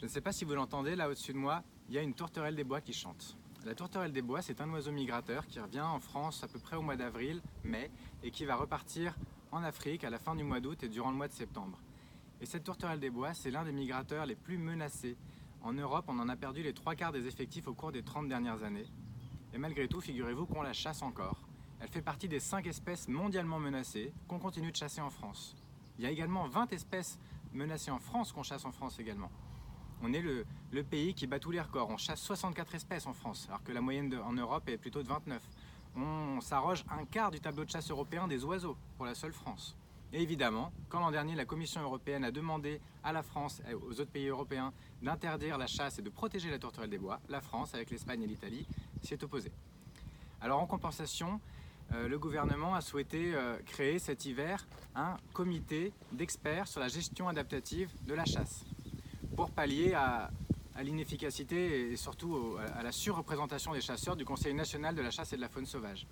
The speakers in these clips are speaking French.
Je ne sais pas si vous l'entendez, là au-dessus de moi, il y a une tourterelle des bois qui chante. La tourterelle des bois, c'est un oiseau migrateur qui revient en France à peu près au mois d'avril, mai, et qui va repartir en Afrique à la fin du mois d'août et durant le mois de septembre. Et cette tourterelle des bois, c'est l'un des migrateurs les plus menacés. En Europe, on en a perdu les 3/4 des effectifs au cours des 30 dernières années. Et malgré tout, figurez-vous qu'on la chasse encore. Elle fait partie des 5 espèces mondialement menacées qu'on continue de chasser en France. Il y a également 20 espèces menacées en France qu'on chasse en France également. On est le pays qui bat tous les records. On chasse 64 espèces en France, alors que la moyenne en Europe est plutôt de 29. On s'arroge un quart du tableau de chasse européen des oiseaux pour la seule France. Et évidemment, quand l'an dernier la Commission européenne a demandé à la France et aux autres pays européens d'interdire la chasse et de protéger la tourterelle des bois, la France, avec l'Espagne et l'Italie, s'y est opposée. Alors en compensation, le gouvernement a souhaité créer cet hiver un comité d'experts sur la gestion adaptative de la chasse, pour pallier à l'inefficacité et surtout à la surreprésentation des chasseurs du Conseil national de la chasse et de la faune sauvage.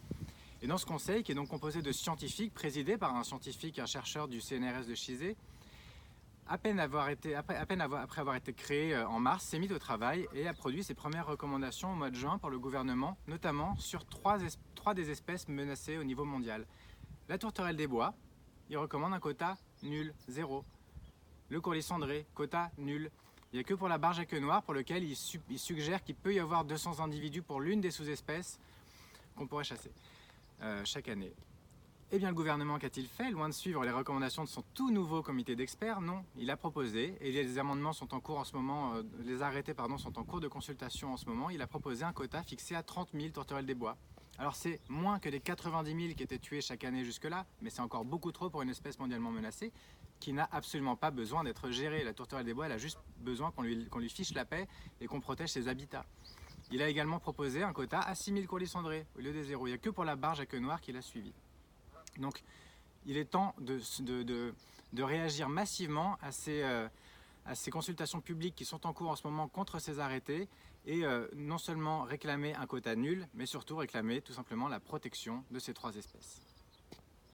Et dans ce conseil, qui est donc composé de scientifiques, présidé par un scientifique, un chercheur du CNRS de Chizé, après avoir été créé en mars, s'est mis au travail et a produit ses premières recommandations au mois de juin pour le gouvernement, notamment sur trois des espèces menacées au niveau mondial. La tourterelle des bois, il recommande un quota nul, 0. Le courlis cendré, quota nul. Il n'y a que pour la barge à queue noire, pour lequel il suggère qu'il peut y avoir 200 individus pour l'une des sous-espèces qu'on pourrait chasser chaque année. Eh bien, le gouvernement, qu'a-t-il fait? Loin de suivre les recommandations de son tout nouveau comité d'experts, non. Il a proposé, et les amendements sont en cours en ce moment, les arrêtés sont en cours de consultation en ce moment, il a proposé un quota fixé à 30 000 tourterelles des bois. Alors c'est moins que les 90 000 qui étaient tués chaque année jusque-là, mais c'est encore beaucoup trop pour une espèce mondialement menacée qui n'a absolument pas besoin d'être gérée. La tourterelle des bois, elle a juste besoin qu'on lui fiche la paix et qu'on protège ses habitats. Il a également proposé un quota à 6 000 courlis cendrés au lieu des 0. Il n'y a que pour la barge à queue noire qu'il a suivi. Donc il est temps de réagir massivement à ces consultations publiques qui sont en cours en ce moment contre ces arrêtés et non seulement réclamer un quota nul, mais surtout réclamer tout simplement la protection de ces 3 espèces.